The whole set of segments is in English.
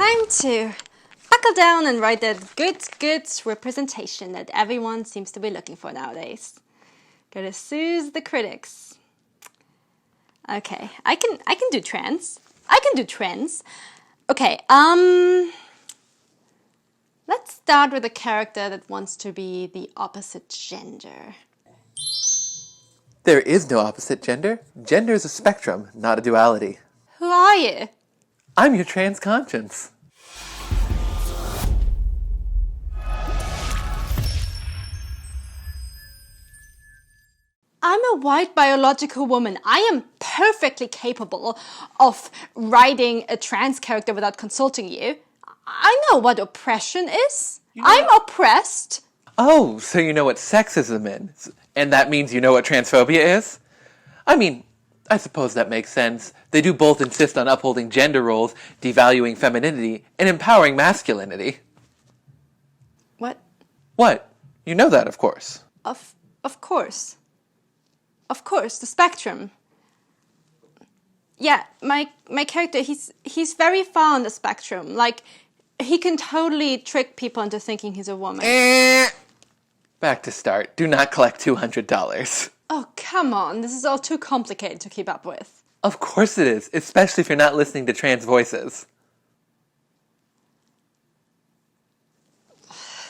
Time to buckle down and write that good representation that everyone seems to be looking for nowadays. Gotta soothe the critics. Okay, I can do trans. I can do trans. Okay, let's start with a character that wants to be the opposite gender. There is no opposite gender. Gender is a spectrum, not a duality. Who are you? I'm your trans conscience. I'm a white biological woman. I am perfectly capable of writing a trans character without consulting you. I know what oppression is. I'm oppressed. Oh, so you know what sexism is, and that means you know what transphobia is? I mean, I suppose that makes sense. They do both insist on upholding gender roles, devaluing femininity, and empowering masculinity. What? What? You know that, of course. Of course. Of course, the spectrum. Yeah, my character, he's very far on the spectrum. Like, he can totally trick people into thinking he's a woman. Back to start. Do not collect $200. Oh, come on. This is all too complicated to keep up with. Of course it is, especially if you're not listening to trans voices.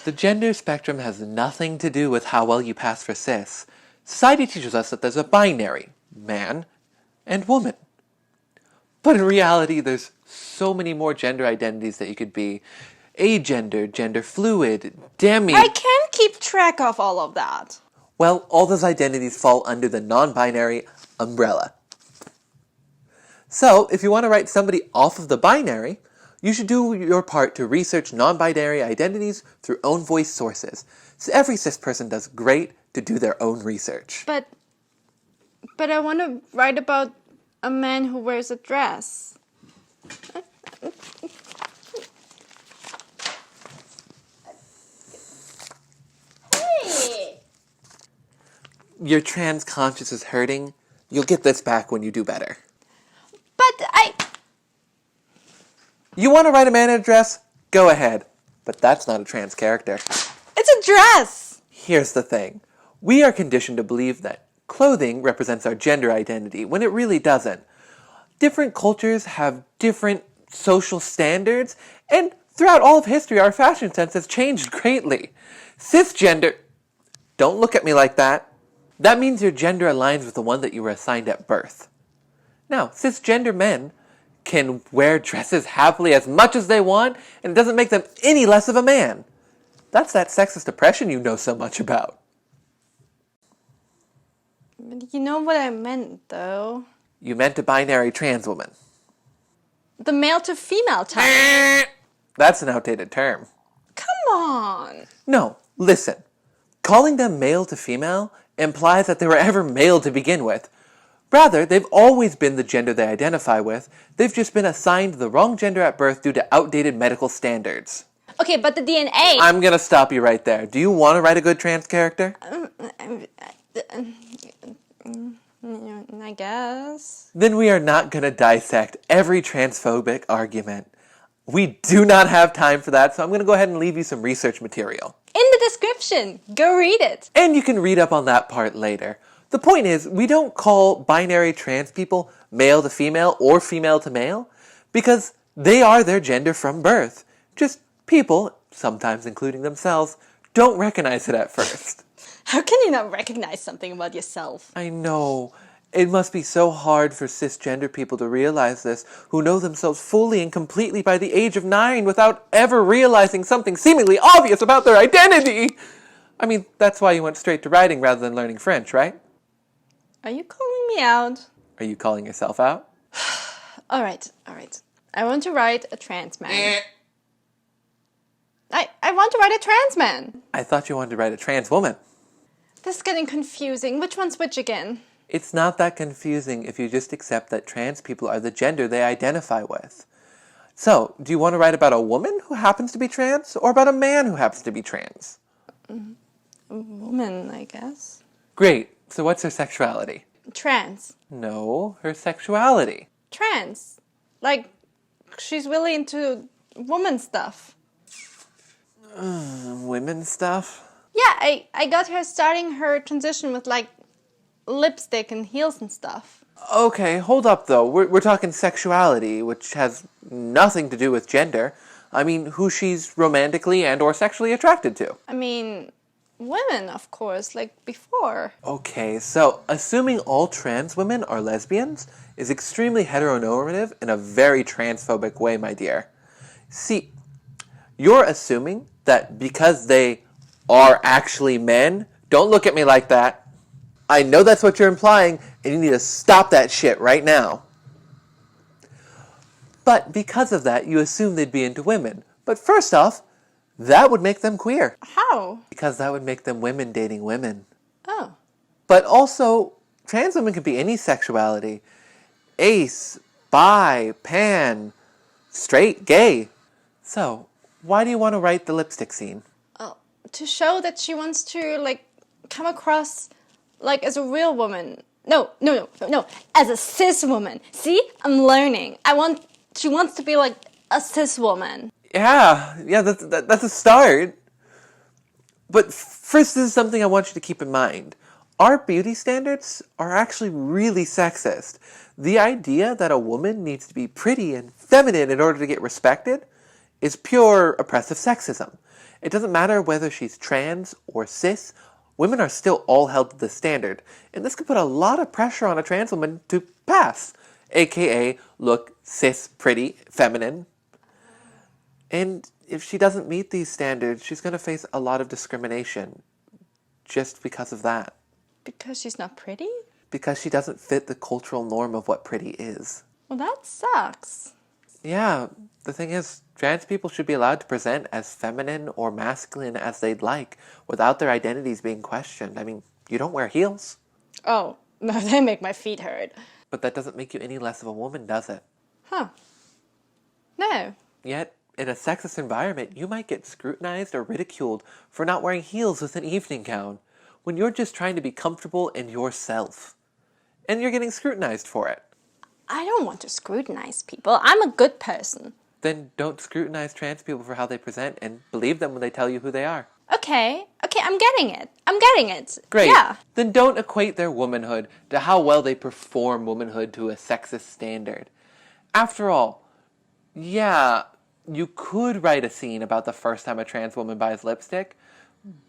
The gender spectrum has nothing to do with how well you pass for cis. Society teaches us that there's a binary, man and woman. But in reality, there's so many more gender identities that you could be. Agender, gender fluid, demi... I can't keep track of all of that. Well, all those identities fall under the non-binary umbrella. So, if you want to write somebody off of the binary, you should do your part to research non-binary identities through own voice sources. So every cis person does great to do their own research. But I want to write about a man who wears a dress. Hey! Your trans conscience is hurting. You'll get this back when you do better. But You want to write a man in a dress? Go ahead. But that's not a trans character. it's a dress! Here's the thing. We are conditioned to believe that clothing represents our gender identity, when it really doesn't. Different cultures have different social standards, and throughout all of history, our fashion sense has changed greatly. Cisgender... Don't look at me like that. That means your gender aligns with the one that you were assigned at birth. Now, cisgender men can wear dresses happily as much as they want, and it doesn't make them any less of a man. That's that sexist oppression you know so much about. But you know what I meant, though. You meant a binary trans woman. The male to female type. That's an outdated term. Come on. No, listen. Calling them male to female implies that they were ever male to begin with. Rather, they've always been the gender they identify with. They've just been assigned the wrong gender at birth due to outdated medical standards. Okay, but the DNA... I'm gonna stop you right there. Do you want to write a good trans character? I guess. Then we are not gonna dissect every transphobic argument. We do not have time for that, so I'm gonna go ahead and leave you some research material. In the description. Go read it. And you can read up on that part later. The point is, we don't call binary trans people male to female or female to male because they are their gender from birth. Just people, sometimes including themselves, don't recognize it at first. How can you not recognize something about yourself? I know. It must be so hard for cisgender people to realize this, who know themselves fully and completely by the age of 9 without ever realizing something seemingly obvious about their identity. I mean, that's why you went straight to writing rather than learning French, right? Are you calling me out? Are you calling yourself out? All right. I want to write a trans man. I want to write a trans man. I thought you wanted to write a trans woman. This is getting confusing. Which one's which again? It's not that confusing if you just accept that trans people are the gender they identify with. So, do you want to write about a woman who happens to be trans, or about a man who happens to be trans? A woman, I guess. Great. So what's her sexuality? Trans. No, her sexuality. Trans. Like, she's willing to woman stuff. Women stuff? Yeah, I got her starting her transition with like lipstick and heels and stuff. Okay, hold up though. We're talking sexuality, which has nothing to do with gender. I mean, who she's romantically and or sexually attracted to. I mean, women, of course, like before. Okay, so assuming all trans women are lesbians is extremely heteronormative in a very transphobic way, my dear. See, you're assuming that because they are actually men, don't look at me like that. I know that's what you're implying, and you need to stop that shit right now. But because of that, you assume they'd be into women. But first off, that would make them queer. How? Because that would make them women dating women. Oh. But also, trans women can be any sexuality. Ace, bi, pan, straight, gay. So, why do you want to write the lipstick scene? To show that she wants to, like, come across, like, as a real woman. No, as a cis woman. See? I'm learning. She wants to be, like, a cis woman. Yeah, that's a start. But first, this is something I want you to keep in mind. Our beauty standards are actually really sexist. The idea that a woman needs to be pretty and feminine in order to get respected is pure oppressive sexism. It doesn't matter whether she's trans or cis, women are still all held to this standard. And this could put a lot of pressure on a trans woman to pass, aka look cis, pretty, feminine. And if she doesn't meet these standards, she's going to face a lot of discrimination just because of that. Because she's not pretty? Because she doesn't fit the cultural norm of what pretty is. Well, that sucks. Yeah, the thing is, trans people should be allowed to present as feminine or masculine as they'd like without their identities being questioned. I mean, you don't wear heels. Oh, no, they make my feet hurt. But that doesn't make you any less of a woman, does it? Huh. No. Yet, in a sexist environment, you might get scrutinized or ridiculed for not wearing heels with an evening gown when you're just trying to be comfortable in yourself. And you're getting scrutinized for it. I don't want to scrutinize people. I'm a good person. Then don't scrutinize trans people for how they present and believe them when they tell you who they are. Okay, I'm getting it. Great. Yeah. Then don't equate their womanhood to how well they perform womanhood to a sexist standard. After all, yeah, you could write a scene about the first time a trans woman buys lipstick,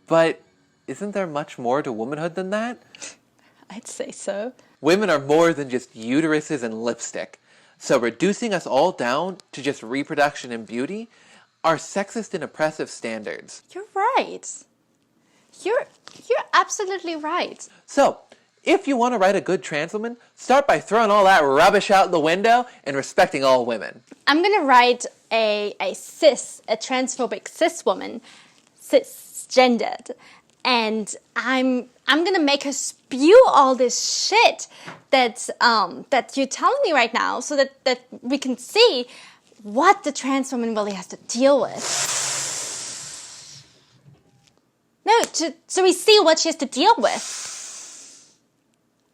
but isn't there much more to womanhood than that? I'd say so. Women are more than just uteruses and lipstick. So reducing us all down to just reproduction and beauty are sexist and oppressive standards. You're right. You're absolutely right. So, if you want to write a good trans woman, start by throwing all that rubbish out the window and respecting all women. I'm gonna write a transphobic cis woman, cisgendered, and I'm gonna make her spew all this shit that you're telling me right now, so that we can see what the trans woman really has to deal with. No, so we see what she has to deal with.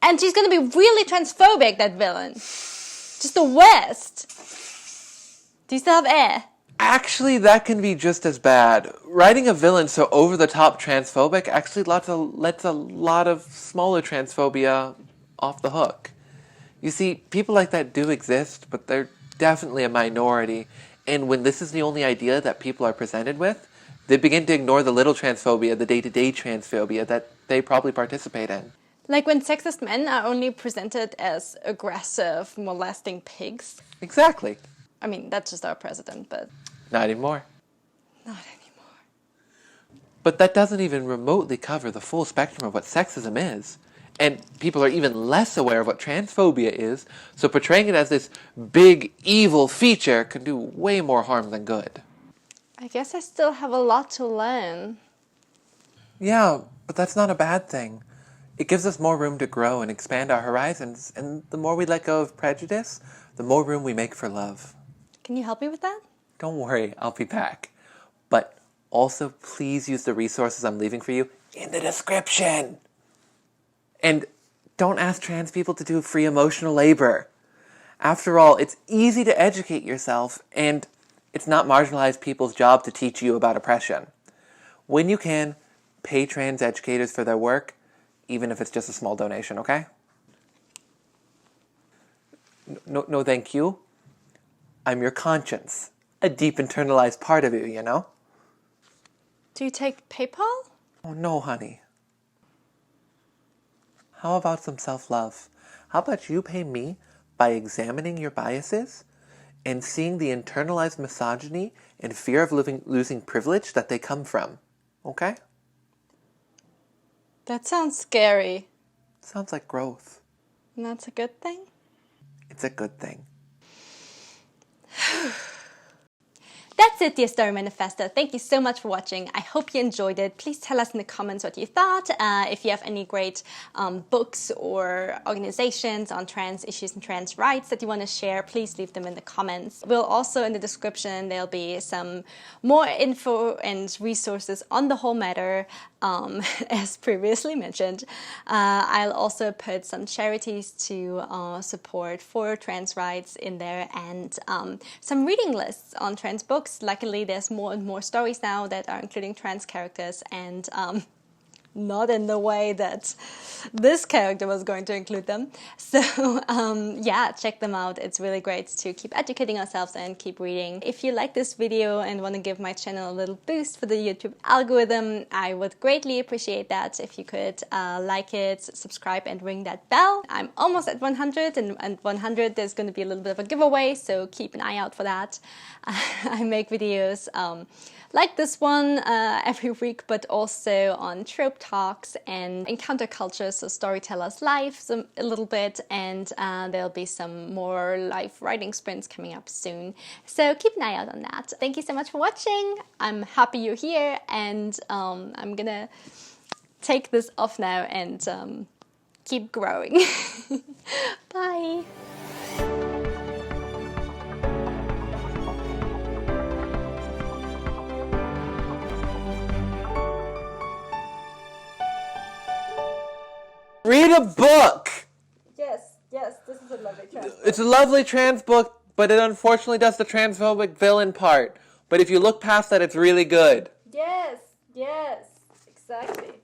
And she's gonna be really transphobic, that villain. Just the worst. Do you still have air? Actually, that can be just as bad. Writing a villain so over-the-top transphobic actually lets a lot of smaller transphobia off the hook. You see, people like that do exist, but they're definitely a minority. And when this is the only idea that people are presented with, they begin to ignore the little transphobia, the day-to-day transphobia that they probably participate in. Like when sexist men are only presented as aggressive, molesting pigs. Exactly. I mean, that's just our president, but... Not anymore. Not anymore. But that doesn't even remotely cover the full spectrum of what sexism is. And people are even less aware of what transphobia is, so portraying it as this big, evil feature can do way more harm than good. I guess I still have a lot to learn. Yeah, but that's not a bad thing. It gives us more room to grow and expand our horizons, and the more we let go of prejudice, the more room we make for love. Can you help me with that? Don't worry, I'll be back. But also, please use the resources I'm leaving for you in the description. And don't ask trans people to do free emotional labor. After all, it's easy to educate yourself, and It's not marginalized people's job to teach you about oppression. When you can, pay trans educators for their work, even if it's just a small donation, okay? No, thank you. I'm your conscience. A deep internalized part of you, you know? Do you take PayPal? Oh, no, honey. How about some self-love? How about you pay me by examining your biases and seeing the internalized misogyny and fear of losing privilege that they come from, okay? That sounds scary. Sounds like growth. And that's a good thing? It's a good thing. That's it, dear Story Manifestor. Thank you so much for watching. I hope you enjoyed it. Please tell us in the comments what you thought. If you have any great books or organizations on trans issues and trans rights that you want to share, please leave them in the comments. We'll also, in the description, there'll be some more info and resources on the whole matter, as previously mentioned. I'll also put some charities to support for trans rights in there, and some reading lists on trans books. Luckily, there's more and more stories now that are including trans characters, and not in the way that this character was going to include them. So yeah, check them out. It's really great to keep educating ourselves and keep reading. If you like this video and want to give my channel a little boost for the YouTube algorithm, I would greatly appreciate that if you could like it, subscribe, and ring that bell. I'm almost at 100, and at 100 there's going to be a little bit of a giveaway, so keep an eye out for that. I make videos like this one every week, but also on trope talks and encounter culture, so storytellers' lives a little bit, and there'll be some more live writing sprints coming up soon. So keep an eye out on that. Thank you so much for watching. I'm happy you're here, and I'm gonna take this off now and keep growing. Bye. Read a book! Yes, this is a lovely trans book. It's a lovely trans book, but it unfortunately does the transphobic villain part. But if you look past that, it's really good. Yes, exactly.